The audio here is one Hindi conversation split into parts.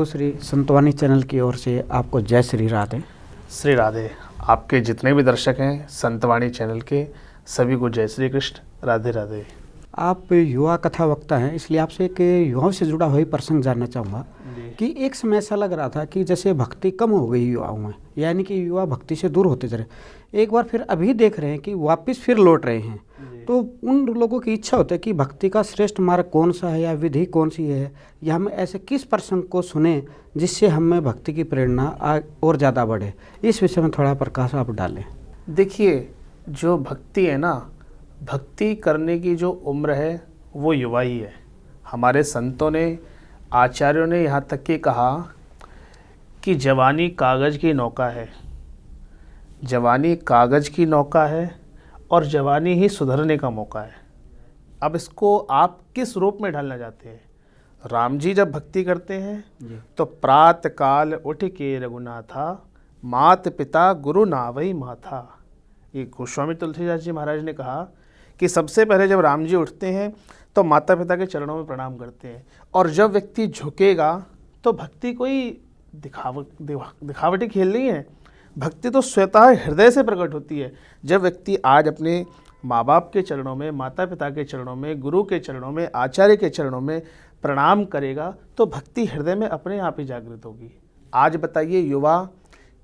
प्रभु श्री संतवाणी चैनल की ओर से आपको जय श्री राधे। श्री राधे। आपके जितने भी दर्शक हैं संतवाणी चैनल के, सभी को जय श्री कृष्ण, राधे राधे। आप युवा कथा वक्ता हैं, इसलिए आपसे एक युवाओं से जुड़ा हुआ प्रसंग जानना चाहूँगा कि एक समय ऐसा लग रहा था कि जैसे भक्ति कम हो गई युवाओं में, यानी कि युवा भक्ति से दूर होते जा रहे। एक बार फिर अभी देख रहे हैं कि वापस फिर लौट रहे हैं। तो उन लोगों की इच्छा होती है कि भक्ति का श्रेष्ठ मार्ग कौन सा है या विधि कौन सी है, या हम ऐसे किस प्रसंग को सुने जिससे हमें भक्ति की प्रेरणा और ज़्यादा बढ़े। इस विषय में थोड़ा प्रकाश आप डालें। देखिए, जो भक्ति है ना, भक्ति करने की जो उम्र है वो युवा ही है। हमारे संतों ने, आचार्यों ने यहाँ तक कि कहा कि जवानी कागज़ की नौका है, जवानी कागज़ की नौका है और जवानी ही सुधरने का मौका है। अब इसको आप किस रूप में ढालना चाहते हैं? राम जी जब भक्ति करते हैं तो प्रात काल उठ के रघुनाथा, मात पिता गुरु नावई माथा। ये गोस्वामी तुलसीदास जी महाराज ने कहा कि सबसे पहले जब राम जी उठते हैं तो माता पिता के चरणों में प्रणाम करते हैं। और जब व्यक्ति झुकेगा तो भक्ति कोई दिखावटी खेल नहीं है, भक्ति तो स्वतः हृदय से प्रकट होती है। जब व्यक्ति आज अपने माँ बाप के चरणों में, माता पिता के चरणों में, गुरु के चरणों में, आचार्य के चरणों में प्रणाम करेगा तो भक्ति हृदय में अपने आप ही जागृत होगी। आज बताइए, युवा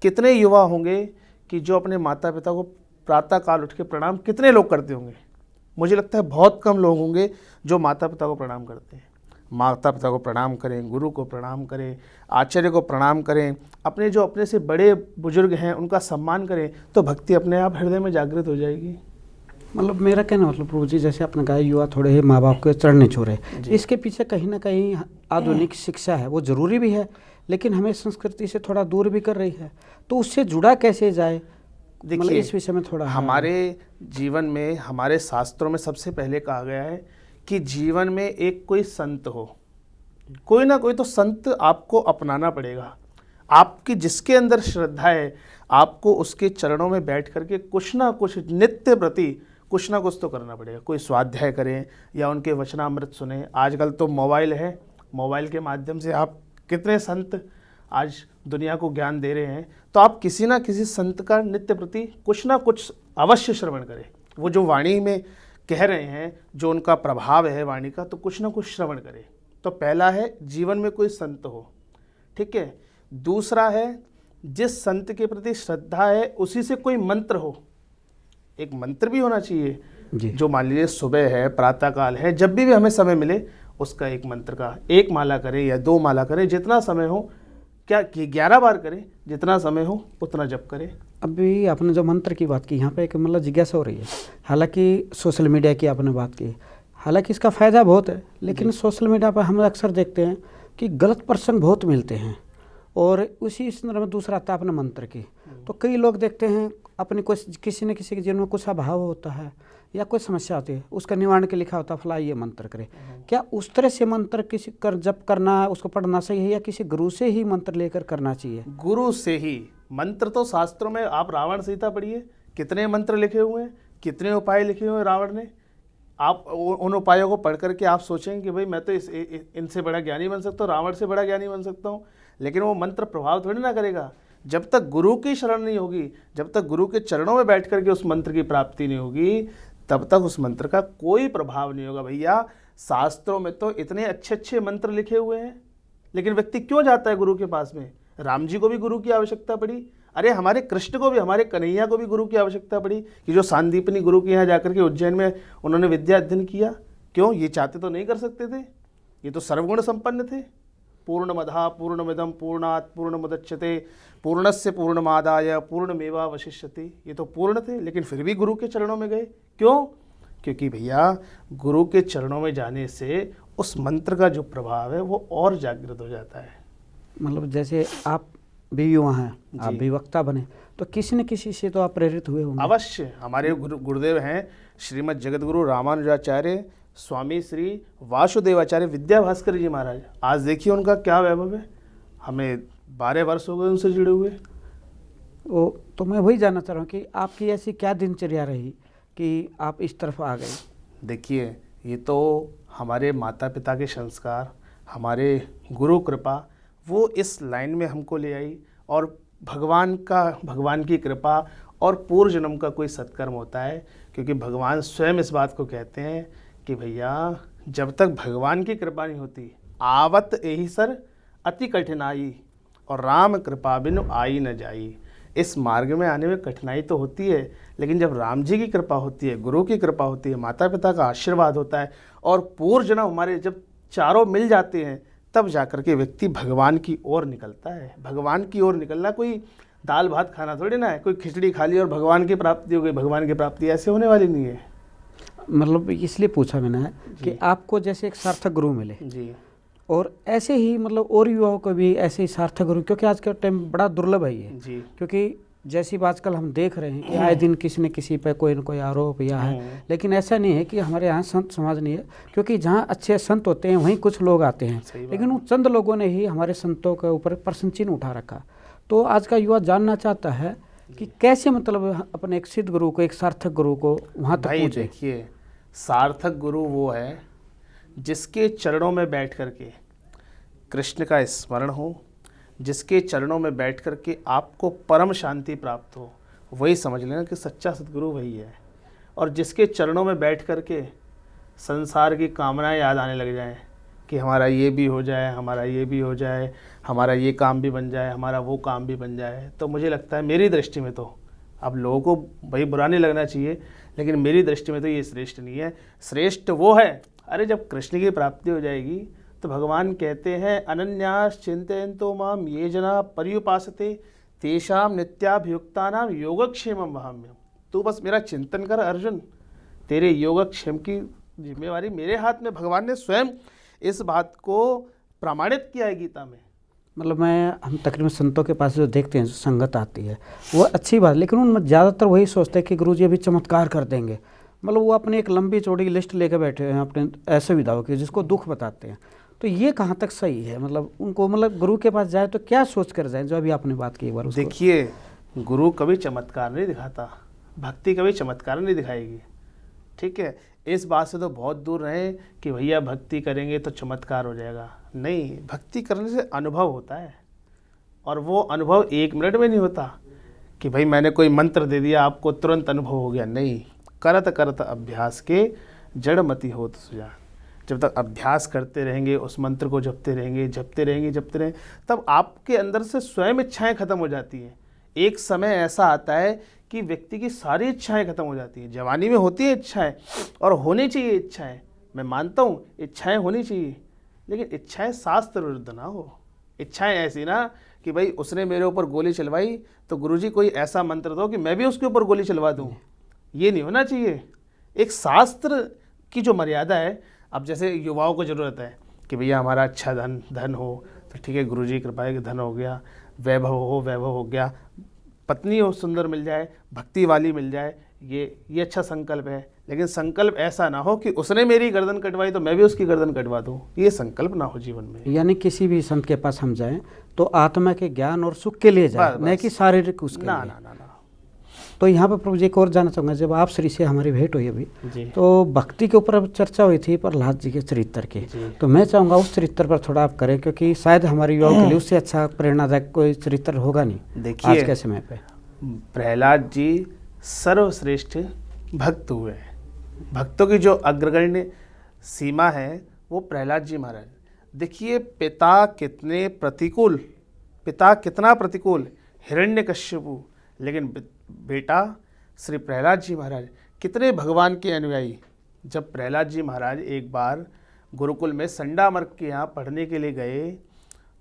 कितने युवा होंगे कि जो अपने माता पिता को प्रातः काल उठ के प्रणाम कितने लोग करते होंगे? मुझे लगता है बहुत कम लोग होंगे जो माता पिता को प्रणाम करते हैं। माता पिता को प्रणाम करें, गुरु को प्रणाम करें, आचार्य को प्रणाम करें, अपने से बड़े बुजुर्ग हैं उनका सम्मान करें, तो भक्ति अपने आप हृदय में जागृत हो जाएगी। मतलब मेरा कहना मतलब प्रभु जी, जैसे आपने कहा युवा थोड़े ही माँ बाप के चरण नहीं छू रहे, इसके पीछे कहीं ना कहीं आधुनिक शिक्षा है, वो ज़रूरी भी है, लेकिन हमें संस्कृति से थोड़ा दूर भी कर रही है। तो उससे जुड़ा कैसे जाए? देखिए, इस विषय में थोड़ा हमारे जीवन में, हमारे शास्त्रों में सबसे पहले कहा गया है कि जीवन में एक कोई संत हो, कोई ना कोई तो संत आपको अपनाना पड़ेगा। आपकी जिसके अंदर श्रद्धा है, आपको उसके चरणों में बैठ करके कुछ ना कुछ नित्य प्रति कुछ ना कुछ तो करना पड़ेगा। कोई स्वाध्याय करें या उनके वचनामृत सुने। आजकल तो मोबाइल है, मोबाइल के माध्यम से आप कितने संत आज दुनिया को ज्ञान दे रहे हैं। तो आप किसी ना किसी संत का नित्य प्रति कुछ ना कुछ अवश्य श्रवण करें। वो जो वाणी में कह रहे हैं, जो उनका प्रभाव है वाणी का, तो कुछ ना कुछ श्रवण करें। तो पहला है जीवन में कोई संत हो, ठीक है। दूसरा है जिस संत के प्रति श्रद्धा है उसी से कोई मंत्र हो। एक मंत्र भी होना चाहिए जो मान लीजिए सुबह है, प्रातःकाल है, जब भी हमें समय मिले उसका एक मंत्र का एक माला करें या 2 माला करें, जितना समय हो। क्या 11 बार करें, जितना समय हो उतना जप करें। अभी आपने जो मंत्र की बात की, यहाँ पे एक मतलब जिज्ञासा हो रही है। हालांकि सोशल मीडिया की आपने बात की, हालांकि इसका फ़ायदा बहुत है, लेकिन सोशल मीडिया पर हम अक्सर देखते हैं कि गलत प्रसंग बहुत मिलते हैं। और उसी संदर्भ में दूसरा आता है अपने मंत्र की। तो कई लोग देखते हैं अपनी किसी न किसी के जीवन में कुछ अभाव होता है या कोई समस्या होती है, उसका निवारण के लिखा होता है फला ये मंत्र करे। क्या उस तरह से मंत्र किसी जप करना, उसको पढ़ना सही है, या किसी गुरु से ही मंत्र लेकर करना चाहिए? गुरु से ही। मंत्र तो शास्त्रों में, आप रावण सीता पढ़िए, कितने मंत्र लिखे हुए हैं, कितने उपाय लिखे हुए हैं रावण ने। आप उन उपायों को पढ़ करके आप सोचेंगे कि भाई मैं तो इनसे बड़ा ज्ञानी बन सकता हूँ, रावण से बड़ा ज्ञानी बन सकता हूँ। लेकिन वो मंत्र प्रभाव थोड़ी ना करेगा जब तक गुरु की शरण नहीं होगी, जब तक गुरु के चरणों में बैठ करके उस मंत्र की प्राप्ति नहीं होगी, तब तक उस मंत्र का कोई प्रभाव नहीं होगा। भैया, शास्त्रों में तो इतने अच्छे अच्छे मंत्र लिखे हुए हैं, लेकिन व्यक्ति क्यों जाता है गुरु के पास में? राम जी को भी गुरु की आवश्यकता पड़ी, अरे हमारे कृष्ण को भी, हमारे कन्हैया को भी गुरु की आवश्यकता पड़ी कि जो सांदीपनी गुरु के यहाँ जाकर के उज्जैन में उन्होंने विद्या अध्ययन किया। क्यों? ये चाहते तो नहीं कर सकते थे, ये तो सर्वगुण संपन्न थे। पूर्णमदः पूर्णमिदं पूर्णात् पूर्णमुदच्यते पूर्णस्य पूर्णमादाय पूर्णमेवावशिष्यते। ये तो पूर्ण थे, लेकिन फिर भी गुरु के चरणों में गए। क्यों? क्योंकि भैया, गुरु के चरणों में जाने से उस मंत्र का जो प्रभाव है वो और जागृत हो जाता है। मतलब जैसे आप भी युवा हैं, आप भी वक्ता बने, तो किसी न किसी से तो आप प्रेरित हुए होंगे। अवश्य। हमारे गुरुदेव हैं श्रीमद जगतगुरु रामानुजाचार्य स्वामी श्री वासुदेवाचार्य विद्याभास्कर जी महाराज। आज देखिए उनका क्या वैभव है। हमें 12 वर्ष हो गए उनसे जुड़े हुए। तो मैं वही जानना चाह रहा हूँ कि आपकी ऐसी क्या दिनचर्या रही कि आप इस तरफ आ गए? देखिए, ये तो हमारे माता पिता के संस्कार, हमारे गुरु कृपा, वो इस लाइन में हमको ले आई। और भगवान की कृपा और पूर्व जन्म का कोई सत्कर्म होता है, क्योंकि भगवान स्वयं इस बात को कहते हैं कि भैया जब तक भगवान की कृपा नहीं होती, आवत यही सर अति कठिनाई, और राम कृपा बिनु आई न जाई। इस मार्ग में आने में कठिनाई तो होती है, लेकिन जब राम जी की कृपा होती है, गुरु की कृपा होती है, माता पिता का आशीर्वाद होता है, और पूर्व जन्म हमारे जब चारों मिल जाते हैं, तब जाकर के व्यक्ति भगवान की ओर निकलता है। भगवान की ओर निकलना कोई दाल भात खाना थोड़ी ना है, कोई खिचड़ी खा ली और भगवान की प्राप्ति हो गई। भगवान की प्राप्ति ऐसे होने वाली नहीं है। मतलब इसलिए पूछा मैंने कि आपको जैसे एक सार्थक गुरु मिले जी, और ऐसे ही मतलब और युवाओं को भी ऐसे ही सार्थक गुरु, क्योंकि आज के टाइम बड़ा दुर्लभ है ये। जी, क्योंकि जैसी आजकल हम देख रहे हैं कि आए दिन किसी न किसी पे कोई न कोई आरोप या है, लेकिन ऐसा नहीं है कि हमारे यहाँ संत समाज नहीं है, क्योंकि जहाँ अच्छे संत होते हैं वहीं कुछ लोग आते हैं, लेकिन उन चंद लोगों ने ही हमारे संतों के ऊपर प्रश्न चिन्ह उठा रखा। तो आज का युवा जानना चाहता है कि कैसे मतलब अपने एक सिद्ध गुरु को, एक सार्थक गुरु को वहाँ तक भाई पहुँचे। देखिए, सार्थक गुरु वो है जिसके चरणों में बैठ करके कृष्ण का स्मरण हो, जिसके चरणों में बैठ करके आपको परम शांति प्राप्त हो, वही समझ लेना कि सच्चा सद्गुरु वही है। और जिसके चरणों में बैठ करके संसार की कामनाएं याद आने लग जाएं कि हमारा ये भी हो जाए, हमारा ये भी हो जाए, हमारा ये काम भी बन जाए, हमारा वो काम भी बन जाए, तो मुझे लगता है मेरी दृष्टि में तो, अब लोगों को भाई बुरा नहीं लगना चाहिए, लेकिन मेरी दृष्टि में तो ये श्रेष्ठ नहीं है। श्रेष्ठ वो है, अरे जब कृष्ण की प्राप्ति हो जाएगी तो भगवान कहते हैं अनन्यास चिंतयन्तो माम ये जना पर्युपासते तेषाम नित्याभियुक्तानाम योगक्षेमम वहाम्यहम्। तू बस मेरा चिंतन कर अर्जुन, तेरे योगक्षेम की जिम्मेवारी मेरे हाथ में। भगवान ने स्वयं इस बात को प्रमाणित किया है गीता में। मतलब हम तकरीबन संतों के पास जो देखते हैं, जो संगत आती है वो अच्छी बात, लेकिन उनमें ज़्यादातर वही सोचते हैं कि गुरुजी अभी चमत्कार कर देंगे। मतलब वो अपनी एक लंबी चौड़ी लिस्ट लेकर बैठे हैं अपने ऐसे विधाओं के, जिसको दुख बताते हैं। तो ये कहाँ तक सही है? मतलब उनको मतलब गुरु के पास जाए तो क्या सोच कर जाए, जो अभी आपने बात की एक बार उसको। देखिए, गुरु कभी चमत्कार नहीं दिखाता, भक्ति कभी चमत्कार नहीं दिखाएगी, ठीक है। इस बात से तो बहुत दूर रहें कि भैया भक्ति करेंगे तो चमत्कार हो जाएगा। नहीं, भक्ति करने से अनुभव होता है, और वो अनुभव 1 मिनट में नहीं होता कि भाई मैंने कोई मंत्र दे दिया आपको तुरंत अनुभव हो गया। नहीं, करत करत अभ्यास के जड़मति होत सुजान। जब तक अभ्यास करते रहेंगे, उस मंत्र को जपते रहेंगे, तब आपके अंदर से स्वयं इच्छाएं खत्म हो जाती हैं। एक समय ऐसा आता है कि व्यक्ति की सारी इच्छाएं खत्म हो जाती हैं। जवानी में होती है इच्छाएं, और होनी चाहिए इच्छाएं, मैं मानता हूँ इच्छाएं होनी चाहिए, लेकिन इच्छाएं शास्त्र विरुद्ध ना हो। इच्छाएं ऐसी ना कि भाई उसने मेरे ऊपर गोली चलवाई तो गुरुजी कोई ऐसा मंत्र दो कि मैं भी उसके ऊपर गोली चलवा दूँ, ये नहीं होना चाहिए। एक शास्त्र की जो मर्यादा है, अब जैसे युवाओं को ज़रूरत है कि भैया हमारा अच्छा धन हो, तो ठीक है गुरुजी की कृपा है कि धन हो गया, वैभव हो गया, पत्नी हो सुंदर मिल जाए, भक्ति वाली मिल जाए, ये अच्छा संकल्प है। लेकिन संकल्प ऐसा ना हो कि उसने मेरी गर्दन कटवाई तो मैं भी उसकी गर्दन कटवा दूँ, ये संकल्प ना हो जीवन में। यानी किसी भी संत के पास हम जाएं तो आत्मा के ज्ञान और सुख के लिए जाए, न कि शारीरिक उसके लिए। ना। तो यहाँ पर प्रभु जी एक और जानना चाहूँगा, जब आप श्री से हमारी भेंट हुई अभी जी, तो भक्ति के ऊपर अब चर्चा हुई थी प्रहलाद जी के चरित्र की, तो मैं चाहूँगा उस चरित्र पर थोड़ा आप करें, क्योंकि शायद हमारे युवाओं के लिए उससे अच्छा प्रेरणादायक कोई चरित्र होगा नहीं देखिए, आज के समय पे। प्रहलाद जी सर्वश्रेष्ठ भक्त हुए हैं। भक्तों की जो अग्रगण्य सीमा है वो प्रहलाद जी महाराज। देखिए, पिता कितना प्रतिकूल हिरण्यकश्यपु, लेकिन बेटा श्री प्रहलाद जी महाराज कितने भगवान के अनुयायी। जब प्रहलाद जी महाराज एक बार गुरुकुल में संडामर्क के यहाँ पढ़ने के लिए गए,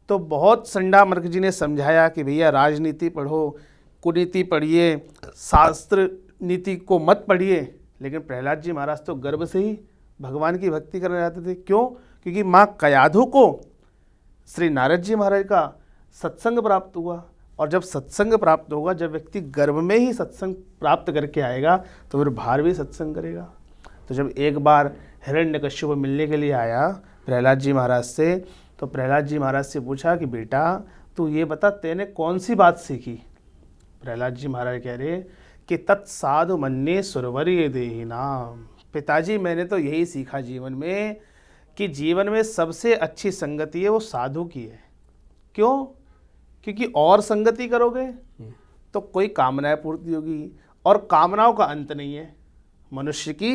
तो बहुत संडामर्क जी ने समझाया कि भैया राजनीति पढ़ो, कुनीति पढ़िए, शास्त्र नीति को मत पढ़िए। लेकिन प्रहलाद जी महाराज तो गर्व से ही भगवान की भक्ति करने जाते थे। क्यों? क्योंकि माँ कयाधु को श्री नारद जी महाराज का सत्संग प्राप्त हुआ, और जब सत्संग प्राप्त होगा, जब व्यक्ति गर्भ में ही सत्संग प्राप्त करके आएगा तो फिर बाहर भी सत्संग करेगा। तो जब एक बार हिरण्यकश्यप मिलने के लिए आया प्रहलाद जी महाराज से, तो प्रहलाद जी महाराज से पूछा कि बेटा तू ये बता तेने कौन सी बात सीखी। प्रहलाद जी महाराज कह रहे कि तत्साधु मन्ये सुरवर्य देहि नाम। पिताजी मैंने तो यही सीखा जीवन में कि जीवन में सबसे अच्छी संगति है वो साधु की है। क्यों? क्योंकि और संगति करोगे तो कोई कामनाएं पूर्ति होगी, और कामनाओं का अंत नहीं है, मनुष्य की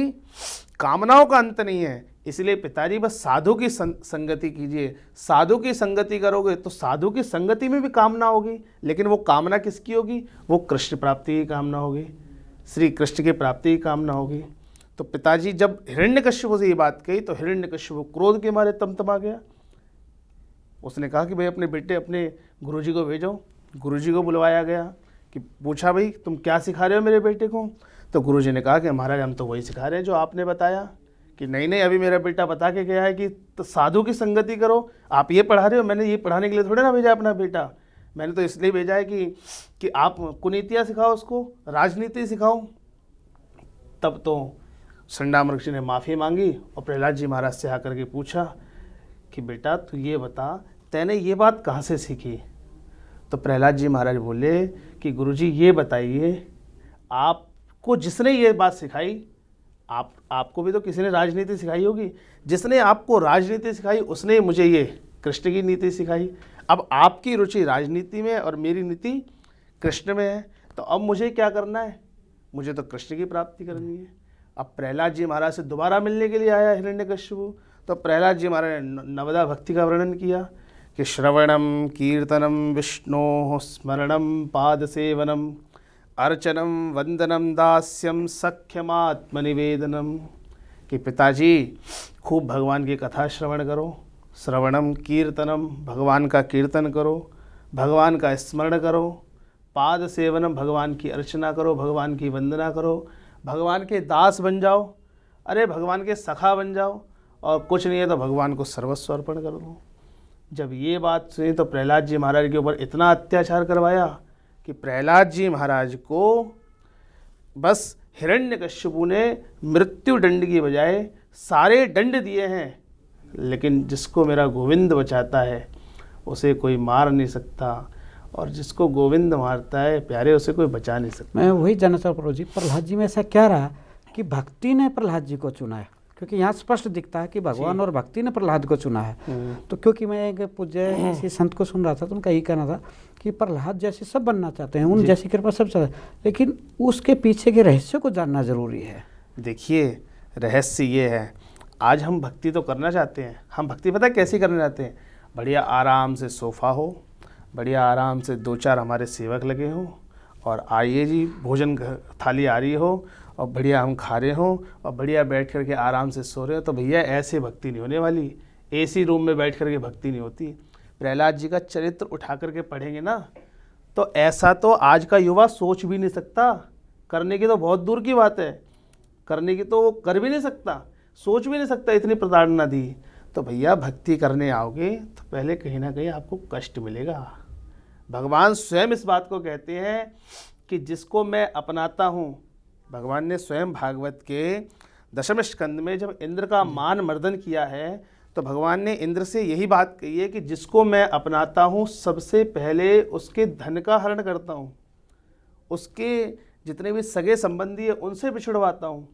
कामनाओं का अंत नहीं है। इसलिए पिताजी बस साधु की संगति कीजिए। साधु की संगति करोगे तो साधु की संगति में भी कामना होगी, लेकिन वो कामना किसकी होगी? वो कृष्ण प्राप्ति की कामना होगी, श्री कृष्ण की प्राप्ति की कामना होगी। तो पिताजी जब हिरण्यकश्यप से ये बात कही तो हिरण्यकश्यप क्रोध के मारे तमतमा गया। उसने कहा कि भाई अपने बेटे अपने गुरुजी को भेजो। गुरुजी को बुलवाया गया कि पूछा भाई तुम क्या सिखा रहे हो मेरे बेटे को? तो गुरुजी ने कहा कि महाराज हम तो वही सिखा रहे हैं जो आपने बताया। कि नहीं नहीं, अभी मेरा बेटा बता के गया है कि तो साधु की संगति करो। आप ये पढ़ा रहे हो, मैंने ये पढ़ाने के लिए थोड़े ना भेजा अपना बेटा, मैंने तो इसलिए भेजा है कि आप कुनीतियाँ सिखाओ, उसको राजनीति सिखाओ। तब तो संडामर्क जी ने माफ़ी मांगी और प्रहलाद जी महाराज से आकर के पूछा कि बेटा तू ये बता, तैने ये बात कहाँ से सीखी? तो प्रहलाद जी महाराज बोले कि गुरुजी ये बताइए, आपको जिसने ये बात सिखाई, आपको भी तो किसी ने राजनीति सिखाई होगी, जिसने आपको राजनीति सिखाई उसने मुझे ये कृष्ण की नीति सिखाई। अब आपकी रुचि राजनीति में और मेरी नीति कृष्ण में है, तो अब मुझे क्या करना है? मुझे तो कृष्ण की प्राप्ति करनी है। अब प्रहलाद जी महाराज से दोबारा मिलने के लिए आया हिरण्यकश्यप। तो प्रहलाद जी महाराज ने नवदा भक्ति का वर्णन किया कि श्रवणम कीर्तनम विष्णो स्मरणम पाद सेवनम अर्चनम वंदनम दास्यम सख्यमात्मनिवेदनम। कि पिताजी खूब भगवान की कथा श्रवण करो, श्रवणम कीर्तनम भगवान का कीर्तन करो, भगवान का स्मरण करो, पाद सेवनम भगवान की अर्चना करो, भगवान की वंदना करो, भगवान के दास बन जाओ, अरे भगवान के सखा बन जाओ, और कुछ नहीं है तो भगवान को सर्वस्व अर्पण कर दो। जब ये बात सुनी तो प्रहलाद जी महाराज के ऊपर इतना अत्याचार करवाया कि प्रहलाद जी महाराज को बस हिरण्यकश्यपु ने मृत्यु दंड की बजाय सारे दंड दिए हैं, लेकिन जिसको मेरा गोविंद बचाता है उसे कोई मार नहीं सकता, और जिसको गोविंद मारता है प्यारे उसे कोई बचा नहीं सकता। मैं वही जानना चाहता हूँ प्रभु जी, प्रहलाद जी में ऐसा क्या रहा कि भक्ति ने प्रहलाद जी को चुना है? क्योंकि यहाँ स्पष्ट दिखता है कि भगवान और भक्ति ने प्रहलाद को चुना है। तो क्योंकि मैं एक पूज्य किसी संत को सुन रहा था तो उनका यही कहना था कि प्रहलाद जैसे सब बनना चाहते हैं, उन जैसी कृपा सब चाहते हैं, लेकिन उसके पीछे के रहस्य को जानना जरूरी है। देखिए रहस्य ये है, आज हम भक्ति तो करना चाहते हैं, हम भक्ति पता है कैसे करना चाहते हैं? बढ़िया आराम से सोफ़ा हो, बढ़िया आराम से 2-4 हमारे सेवक लगे हों, और आइए जी भोजन थाली आ रही हो और बढ़िया हम खा रहे हों और बढ़िया बैठ कर के आराम से सो रहे हो। तो भैया ऐसे भक्ति नहीं होने वाली, एसी रूम में बैठ कर के भक्ति नहीं होती। प्रहलाद जी का चरित्र उठा करके पढ़ेंगे ना तो ऐसा तो आज का युवा सोच भी नहीं सकता, करने की तो बहुत दूर की बात है, करने की तो वो कर भी नहीं सकता, सोच भी नहीं सकता, इतनी प्रताड़ना दी। तो भैया भक्ति करने आओगे तो पहले कहीं ना कहीं आपको कष्ट मिलेगा। भगवान स्वयं इस बात को कहते हैं कि जिसको मैं अपनाता हूँ, भगवान ने स्वयं भागवत के 10वें स्कंद में जब इंद्र का मान मर्दन किया है तो भगवान ने इंद्र से यही बात कही है कि जिसको मैं अपनाता हूँ सबसे पहले उसके धन का हरण करता हूँ, उसके जितने भी सगे संबंधी है उनसे बिछड़वाता हूँ।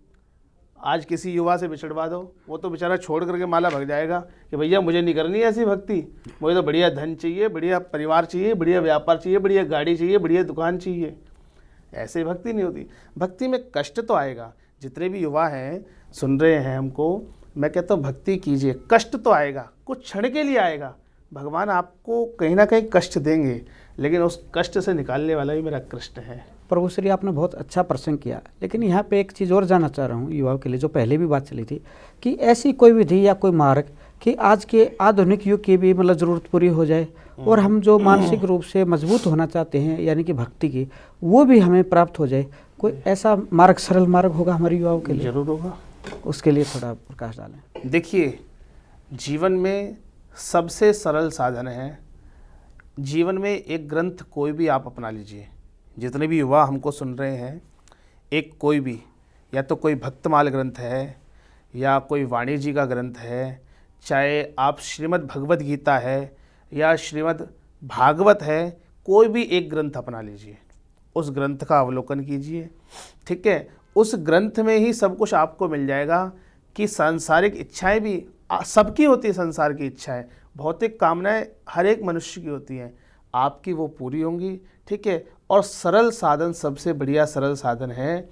आज किसी युवा से बिछड़वा दो, वो तो बेचारा छोड़ करके माला भग जाएगा कि भैया मुझे नहीं करनी ऐसी भक्ति, मुझे तो बढ़िया धन चाहिए, बढ़िया परिवार चाहिए, बढ़िया व्यापार चाहिए, बढ़िया गाड़ी चाहिए, बढ़िया दुकान चाहिए। ऐसे भक्ति नहीं होती। भक्ति में कष्ट तो आएगा। जितने भी युवा हैं सुन रहे हैं हमको, मैं कहता हूँ भक्ति कीजिए, कष्ट तो आएगा, कुछ क्षण के लिए आएगा। भगवान आपको कहीं ना कहीं कष्ट देंगे, लेकिन उस कष्ट से निकालने वाला भी मेरा कृष्ण है। प्रभु श्री आपने बहुत अच्छा प्रश्न किया, लेकिन यहाँ पे एक चीज़ और जानना चाह रहा हूँ युवाओं के लिए, जो पहले भी बात चली थी कि ऐसी कोई विधि या कोई मार्ग कि आज के आधुनिक युग की भी मतलब ज़रूरत पूरी हो जाए और हम जो मानसिक रूप से मजबूत होना चाहते हैं यानी कि भक्ति की, वो भी हमें प्राप्त हो जाए। कोई ऐसा मार्ग, सरल मार्ग होगा हमारे युवाओं के लिए? जरूर होगा, उसके लिए थोड़ा प्रकाश डालें। देखिए, जीवन में सबसे सरल साधन है, जीवन में एक ग्रंथ कोई भी आप अपना लीजिए। जितने भी युवा हमको सुन रहे हैं, एक कोई भी, या तो कोई भक्तमाल ग्रंथ है या कोई वाणी जी का ग्रंथ है, चाहे आप श्रीमद् भगवत गीता है या श्रीमद् भागवत है, कोई भी एक ग्रंथ अपना लीजिए, उस ग्रंथ का अवलोकन कीजिए। ठीक है, उस ग्रंथ में ही सब कुछ आपको मिल जाएगा कि सांसारिक इच्छाएं भी सबकी होती है, संसार की इच्छाएं, भौतिक कामनाएं हर एक मनुष्य की होती हैं, आपकी वो पूरी होंगी, ठीक है। और सरल साधन, सबसे बढ़िया सरल साधन है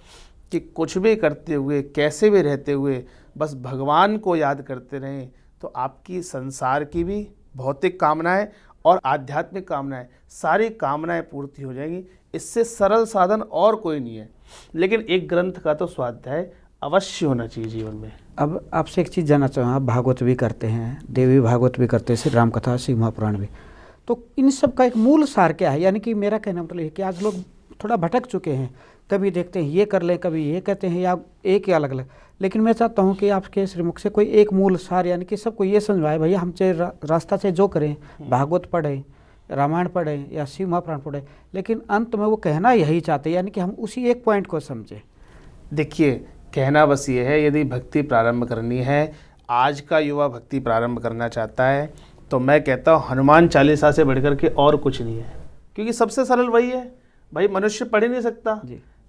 कि कुछ भी करते हुए, कैसे भी रहते हुए बस भगवान को याद करते रहें, तो आपकी संसार की भी भौतिक कामनाएं और आध्यात्मिक कामनाएं, सारी कामनाएं पूर्ति हो जाएंगी। इससे सरल साधन और कोई नहीं है। लेकिन एक ग्रंथ का तो स्वाध्याय अवश्य होना चाहिए जीवन में। अब आपसे एक चीज़ जानना चाहूँ, आप भागवत भी करते हैं, देवी भागवत भी करते हैं, श्री राम कथा, शिव महापुराण भी, तो इन सब का एक मूल सार क्या है? यानी कि मेरा कहना मतलब है कि आज लोग थोड़ा भटक चुके हैं, कभी देखते हैं ये कर लें, कभी ये कहते हैं, या एक ही अलग अलग। लेकिन मैं चाहता हूँ कि आपके श्रीमुख से कोई एक मूल सार, यानी कि सबको ये समझाए, भैया हम चाहे रास्ता से जो करें, भागवत पढ़ें, रामायण पढ़ें या शिव महापुराण पढ़ें, लेकिन अंत में वो कहना यही चाहते हैं, यानी कि हम उसी एक पॉइंट को समझें। देखिए, कहना बस ये है, यदि भक्ति प्रारंभ करनी है, आज का युवा भक्ति प्रारंभ करना चाहता है, तो मैं कहता हूँ हनुमान चालीसा से बढ़कर के और कुछ नहीं है। क्योंकि सबसे सरल वही है। भाई मनुष्य पढ़ ही नहीं सकता,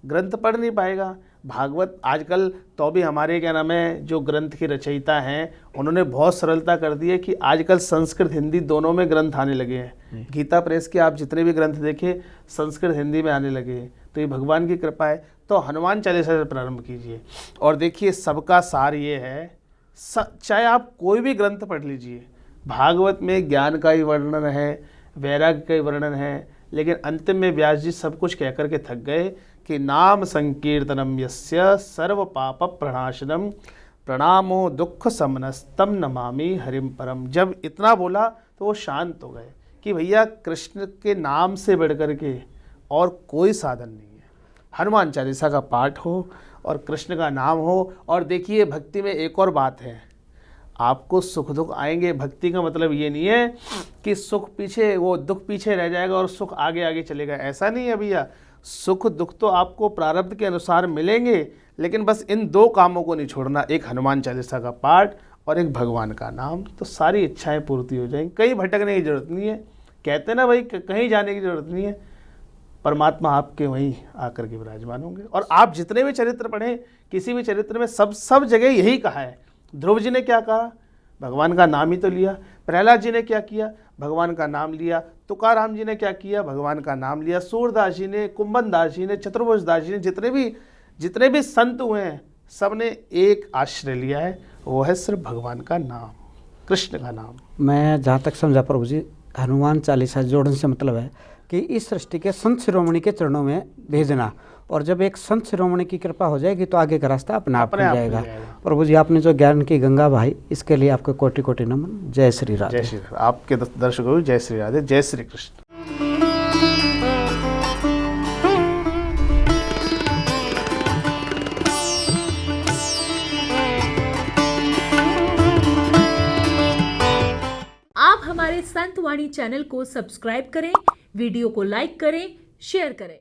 ग्रंथ पढ़ नहीं पाएगा। भागवत आजकल तो भी हमारे क्या नाम है, जो ग्रंथ के रचयिता हैं, उन्होंने बहुत सरलता कर दी है कि आजकल संस्कृत हिंदी दोनों में ग्रंथ आने लगे हैं। गीता प्रेस के आप जितने भी ग्रंथ देखें, संस्कृत हिंदी में आने लगे हैं। तो ये भगवान की कृपा है। तो हनुमान चालीसा से प्रारंभ कीजिए और देखिए, सबका सार ये है, चाहे आप कोई भी ग्रंथ पढ़ लीजिए, भागवत में ज्ञान का ही वर्णन है, वैराग्य का ही वर्णन है, लेकिन अंतिम में व्यास जी सब कुछ कह करके थक गए कि नाम संकीर्तनम यस्य सर्व पाप प्रणाशनम प्रणामो दुख समनस्तम नमामि हरिम परम। जब इतना बोला तो वो शांत हो गए कि भैया कृष्ण के नाम से बढ़ कर के और कोई साधन नहीं है। हनुमान चालीसा का पाठ हो और कृष्ण का नाम हो। और देखिए, भक्ति में एक और बात है, आपको सुख दुख आएंगे। भक्ति का मतलब ये नहीं है कि सुख पीछे, वो दुख पीछे रह जाएगा और सुख आगे आगे चलेगा, ऐसा नहीं है भैया। सुख दुख तो आपको प्रारब्ध के अनुसार मिलेंगे, लेकिन बस इन दो कामों को नहीं छोड़ना, एक हनुमान चालीसा का पाठ और एक भगवान का नाम, तो सारी इच्छाएं पूर्ति हो जाएंगी। कहीं भटकने की जरूरत नहीं है। कहते ना भाई, कहीं जाने की जरूरत नहीं है, परमात्मा आपके वहीं आकर के विराजमान होंगे। और आप जितने भी चरित्र पढ़ें, किसी भी चरित्र में सब जगह यही कहा है। ध्रुव जी ने क्या कहा? भगवान का नाम ही तो लिया। प्रहलाद जी ने क्या किया? भगवान का नाम लिया। तुकाराम जी ने क्या किया? भगवान का नाम लिया। सूरदास जी ने, कुंभन दास जी ने, चतुर्भुज दास जी ने, जितने भी संत हुए हैं, सब ने एक आश्रय लिया है, वो है सिर्फ भगवान का नाम, कृष्ण का नाम। मैं जहाँ तक समझा प्रभु जी, हनुमान चालीसा जोड़ने से मतलब है कि इस सृष्टि के संत शिरोमणि के चरणों में भेजना, और जब एक संत शिरोमणि की कृपा हो जाएगी तो आगे का रास्ता अपने आप मिल जाएगा। प्रभु जी, आपने जो ज्ञान की गंगा भाई, इसके लिए आपको कोटि कोटि नमन। जय श्री राधे। जय श्री राधे। आपके दर्शकों को जय श्री राधे, जय श्री कृष्ण। आप हमारे संत वाणी चैनल को सब्सक्राइब करें, वीडियो को लाइक करें, शेयर करें।